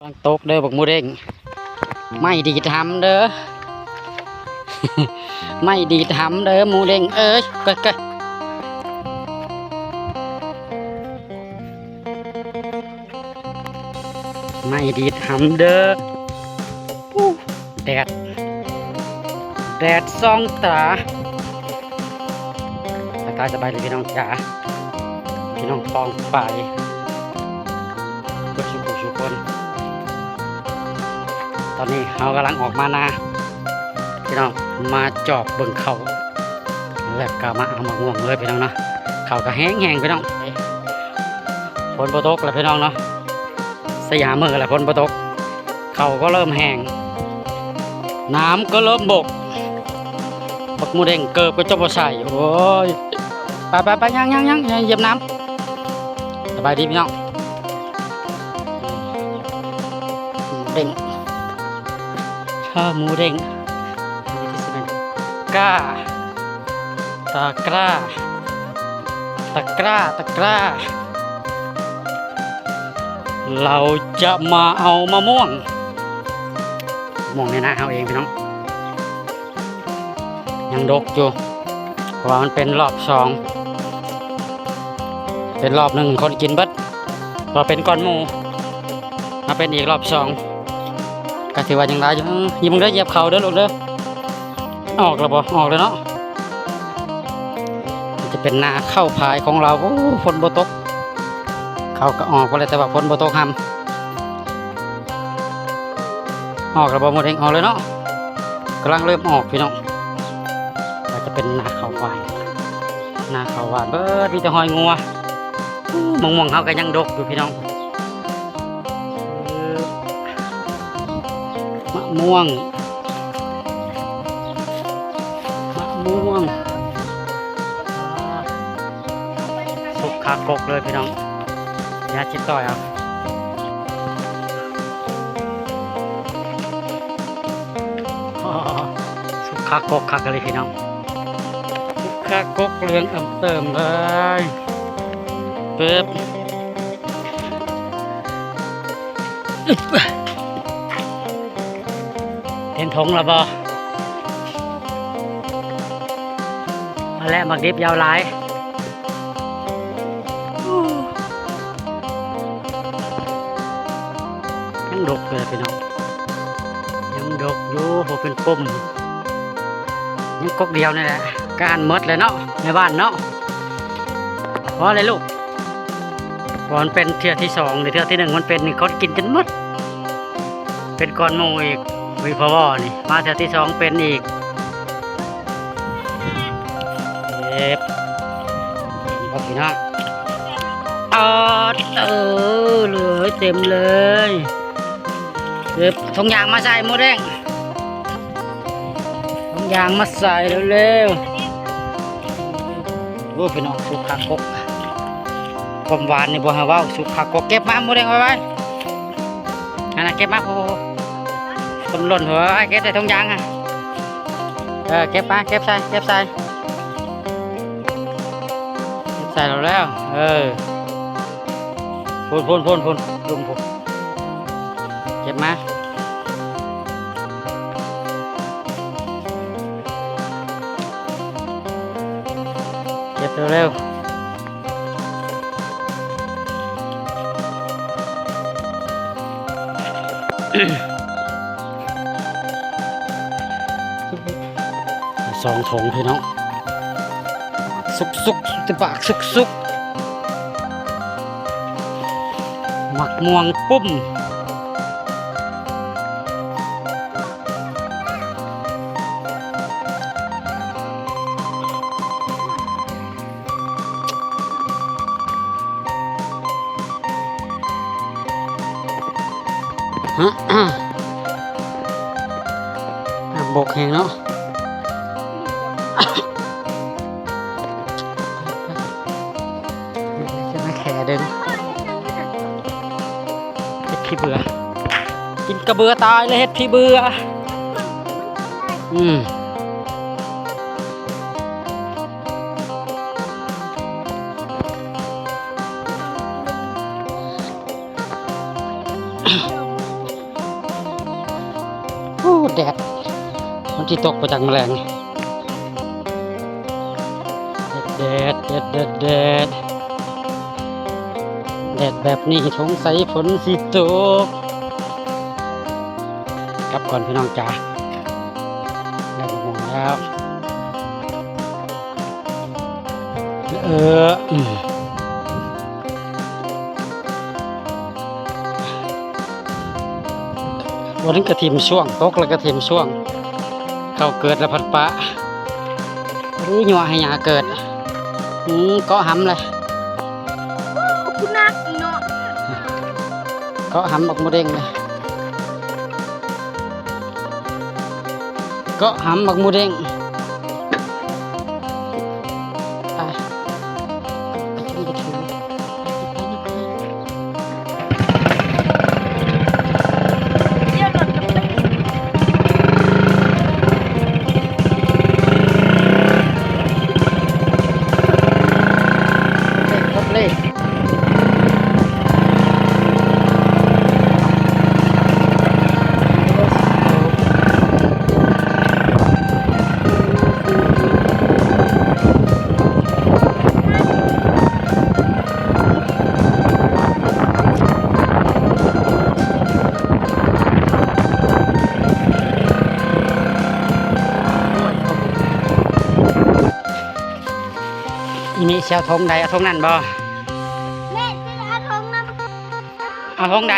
กำลังตกเด้อบักมูเด้งไม่ดีทำเด้อ ไม่ดีทำเด้อมูเด้งเอ้ยก็ไม่ดีทำเด้อแดดส่องตาสบายเลยพี่น้องจ๋าพี่น้องปองไปก็ชุกคนตอนนี้เรากำลังออกมานาพี่น้องมาจอบเบิ่งเขาแล้วก็มาเอามาง่วงเลยพี่น้องเนาะเขาก็แห้งพี่น้องฝนตกแล้วพี่น้องเนาะสยามมือแล้วฝนตกเขาก็เริ่มแห้งน้ำก็เริ่มบกบักมูเด้งเกิบก็จะบ่ใส่โอ้ยไปยังเหยียบน้ำสบายดีพี่น้องเด้งข้าหมูเด้งก้าตะกร้าเราจะมาเอามะม่วงในหน้าเอาเองพี่น้องยังดกอยู่เพราะว่ามันเป็นรอบสองเป็นรอบหนึ่งคนกินเบิดพอเป็นก้อนหมูมาเป็นอีกรอบสองก็ถือว่ายังได้อยู่ยิ้มได้เหยียบเขาเด้อลูกเด้อออกแล้วบ่ออกเลยเนาะจะเป็นนาเข้าพายของเราโอ้ฝนบ่ตกเขาก็ออกไปเลยแต่ว่าฝนบ่ตกห้ำออกแล้วบ่หมดเองออกเลยเนาะกำลังเริ่มออกพี่น้องจะเป็นนาเขาควายนาเขาหวานเบิดพี่จะหอยงัวมองเขาก็ยังดกอยู่พี่น้องมะม่วงสุกขากกเลยพี่น้องยาจิตต่อยเอาสุกขากกคักเลยพี่น้องสุกขากกเรืองเติมเลยเปิบเห็นทงแล้วบ่มาแล้วมักดิบยาวหลายยังดกเลยพี่น้องยังดกอยู่ผมเป็นปุ่มยังกกเดียวนี่แหละการมดเลยเนาะในบ้านเนาะเพราะอะไรลูกมันเป็นเทือกที่สองหรือเทือกที่หนึ่งมันเป็นคนกินจนหมดเป็นก้อนหมูอีกวิพวอนี่มาเทือกที่สองเป็นอีกบอกพี่น้องเลยเต็มเลยทงยางมาใส่หมูแดงทงยางมาใส่เร็วๆโอ้พี่น้องสุกขากกความหวานในบัวฮาวาสุกขากกเก็บมาหมูแดงไว้อันนั้นเก็บมาโอ้ต้นหล่นหัวเก็บใส่ทงยางเก็บมาเก็บใส่เราแล้วพูนลุงพูนเก็บมาเก็บเร็วสองถุงพี่น้องสุกตะปากสุกหมักม่วงปุ้มบกแห้งเนาะแข่เดินเห็ดพี่เบื่อกินกระเบือตายเลยเห็ดพี่เบื่อ โอ้แดดมันที่ตกมาจากแมลงแดดแดดแดดแดดแดดแบบนี้สงสัยฝนสิตกกลับก่อนพี่น้องจ๋าได้มองแล้ววันนี้กระถิ่มช่วงตกแล้วกระถิ่มช่วงเข้าเกิดแล้วพัดปะหรือหยัวให้หยาเกิดเกาะหำเลยคุณนักเนาะเกาะหำบักโมเด้งเลยเกาะหำบักโมเด้งไปอีนี่เชียวทงใดเอาทงนั่นบ่แม่จะเอาทงน้ำเอาทงใด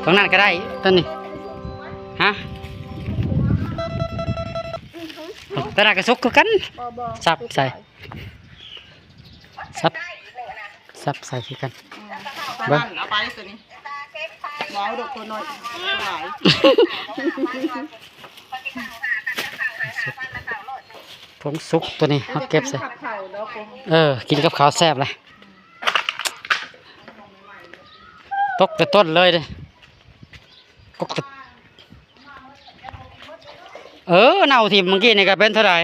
ทงนั่นก็ได้ต้นนี้ฮะต้นนั้นก็สุกคือกันซับใส่ซับใส่คือกันเบิ้งเอาไปตัวนี้ว้าวดอกตัวน้อยหลายผงสุกตัวนี้เอาเก็บใส่กินกับข้าวแซ่บเลยตกแต่ต้นเลยดิตกแต่เน่าที่เมื่อกี้นี่ก็เป็นเท่าไหร่